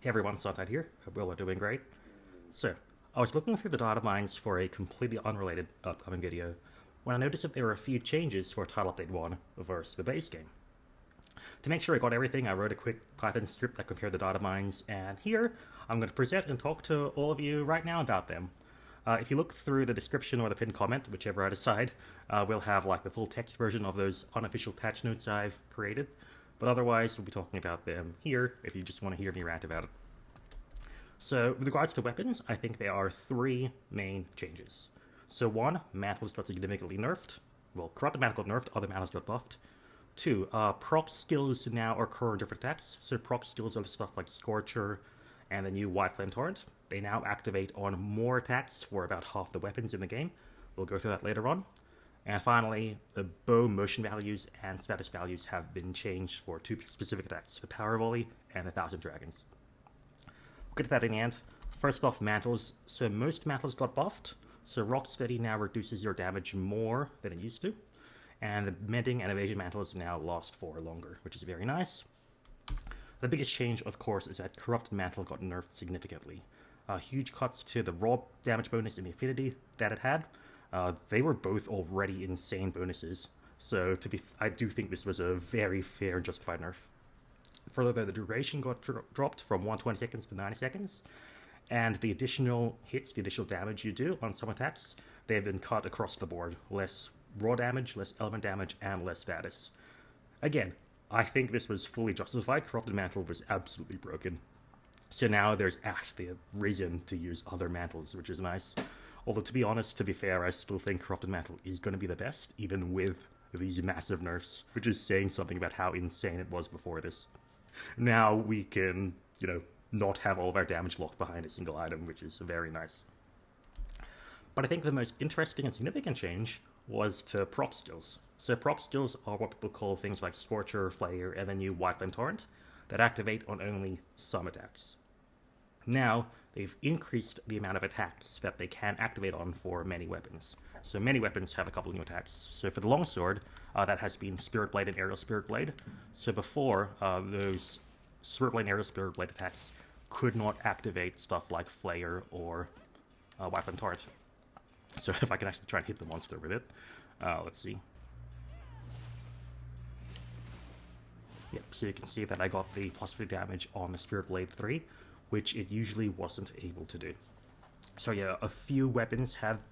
Hey everyone, SunTide here. Hope you all are doing great. So, I was looking through the data mines for a completely unrelated upcoming video when I noticed that there were a few changes for Title Update 1 versus the base game. To make sure I got everything, I wrote a quick Python script that compared the data mines, and here I'm going to present and talk to all of you right now about them. If you look through the description or the pinned comment, whichever I decide, we'll have like the full text version of those unofficial patch notes I've created. But otherwise, we'll be talking about them here if you just want to hear me rant about it. So, with regards to weapons, I think there are three main changes. So, one, mantles got significantly nerfed. Well, corrupted mantle got nerfed, other mantles got buffed. Two, Proc skills now occur in different attacks. So, Proc skills are the stuff like Scorcher and the new White Flame Torrent. They now activate on more attacks for about half the weapons in the game. We'll go through that later on. And finally, the bow motion values and status values have been changed for two specific attacks, the Power Volley and the 1,000 Dragons. We'll get to that in the end. First off, mantles. So most mantles got buffed. So Rock Steady now reduces your damage more than it used to. And the Mending and Evasion mantles now last for longer, which is very nice. The biggest change, of course, is that Corrupted Mantle got nerfed significantly. Huge cuts to the raw damage bonus and the affinity that it had. They were both already insane bonuses, so I do think this was a very fair and justified nerf. Further, the duration got dropped from 120 seconds to 90 seconds, and the additional hits, the additional damage you do on some attacks, they have been cut across the board. Less raw damage, less element damage, and less status. Again, I think this was fully justified. Corrupted Mantle was absolutely broken. So now there's actually a reason to use other mantles, which is nice. Although, to be honest, to be fair, I still think Corrupted Mantle is going to be the best, even with these massive nerfs, which is saying something about how insane it was before this. Now we can, not have all of our damage locked behind a single item, which is very nice. But I think the most interesting and significant change was to prop skills. So prop skills are what people call things like Scorcher, Flare, and the new White Flame Torrent that activate on only some attacks. Now, they've increased the amount of attacks that they can activate on for many weapons. So many weapons have a couple new attacks. So for the longsword, that has been Spirit Blade and Aerial Spirit Blade. So before, those Spirit Blade and Aerial Spirit Blade attacks could not activate stuff like Flare or White Flame Torrent. So if I can actually try and hit the monster with it. Let's see. Yep, so you can see that I got the +3 damage on the Spirit Blade 3, which it usually wasn't able to do. So yeah, a few weapons have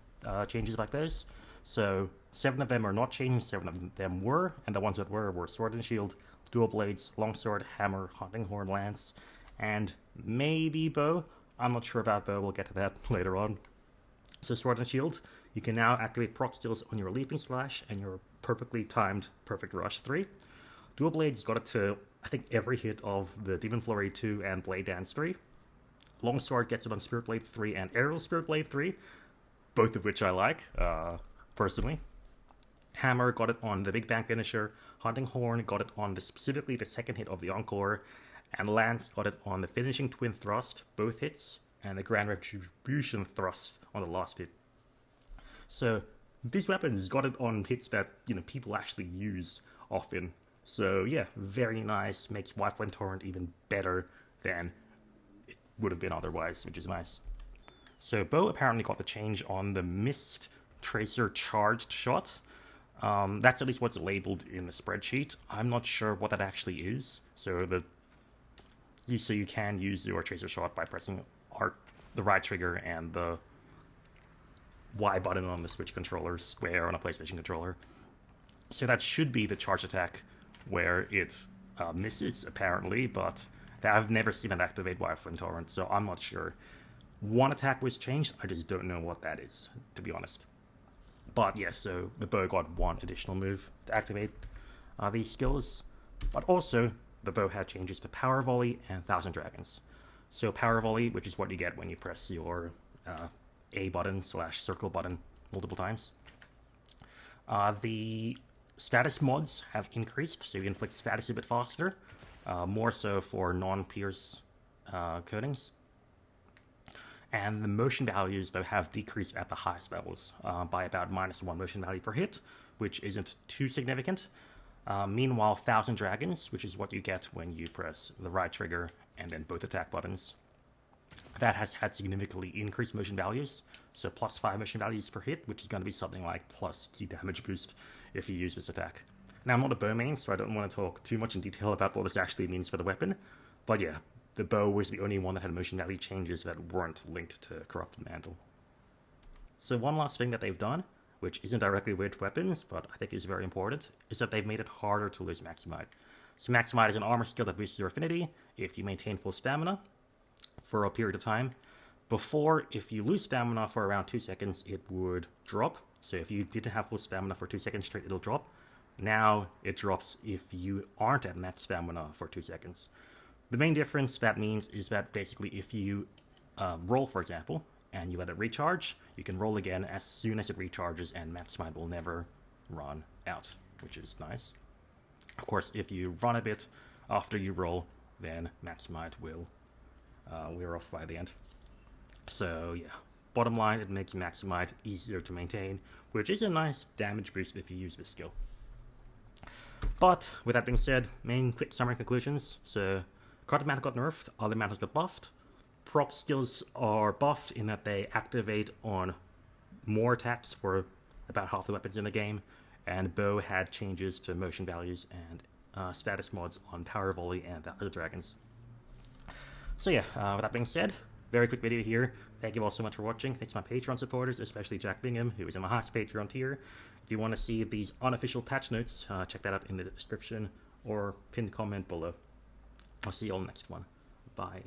changes like those. So 7 of them are not changed, 7 of them were, and the ones that were Sword and Shield, Dual Blades, Longsword, Hammer, Hunting Horn, Lance, and maybe Bow. I'm not sure about Bow, we'll get to that later on. So Sword and Shield, you can now activate proc skills on your Leaping Slash and your perfectly timed Perfect Rush 3. Dual Blades got it to, I think, every hit of the Demon Flurry 2 and Blade Dance 3. Longsword gets it on Spirit Blade 3 and Aerial Spirit Blade 3, both of which I like, personally. Hammer got it on the Big Bang Finisher, Hunting Horn got it on specifically the second hit of the Encore, and Lance got it on the Finishing Twin Thrust, both hits, and the Grand Retribution Thrust on the last hit. So these weapons got it on hits that, people actually use often. So yeah, very nice, makes White Flame Torrent even better than it would have been otherwise, which is nice. So Bow apparently got the change on the Mist Tracer charged shots. That's at least what's labeled in the spreadsheet. I'm not sure what that actually is. So you can use your Tracer shot by pressing the right trigger and the Y button on the Switch controller, square on a PlayStation controller. So that should be the charge attack where it misses, apparently, but I've never seen it activate White Flame Torrent, so I'm not sure. One attack was changed, I just don't know what that is, to be honest. But yeah, so the bow got one additional move to activate these skills, but also the bow had changes to Power Volley and 1,000 Dragons. So Power Volley, which is what you get when you press your A button / circle button multiple times. The status mods have increased, so you inflict status a bit faster, more so for non-pierce coatings. And the motion values, though, have decreased at the highest levels by about -1 motion value per hit, which isn't too significant. Meanwhile, 1,000 Dragons, which is what you get when you press the right trigger and then both attack buttons. That has had significantly increased motion values, so +5 motion values per hit, which is going to be something like +2 damage boost if you use this attack. Now, I'm not a bow main, so I don't want to talk too much in detail about what this actually means for the weapon, but yeah, the bow was the only one that had motion value changes that weren't linked to Corrupted Mantle. So one last thing that they've done, which isn't directly related to weapons, but I think is very important, is that they've made it harder to lose Maximite. So Maximite is an armor skill that boosts your affinity if you maintain full stamina for a period of time. Before, if you lose stamina for around 2 seconds, it would drop. So if you didn't have full stamina for 2 seconds straight, it'll drop. Now it drops if you aren't at max stamina for 2 seconds. The main difference that means is that basically if you roll, for example, and you let it recharge, you can roll again as soon as it recharges, and Maximite will never run out, which is nice. Of course, if you run a bit after you roll, then Maximite will wear off by the end. So yeah, bottom line, it makes Maximite easier to maintain, which is a nice damage boost if you use this skill. But with that being said, main quick summary conclusions. So Corrupted Mantle got nerfed, other mantles got buffed. Proc skills are buffed in that they activate on more attacks for about half the weapons in the game, and bow had changes to motion values and status mods on Power Volley and other dragons. So yeah, with that being said, very quick video here. Thank you all so much for watching. Thanks to my Patreon supporters, especially Jack Bingham, who is in my highest Patreon tier. If you want to see these unofficial patch notes, check that out in the description or pinned comment below. I'll see you all next one. Bye.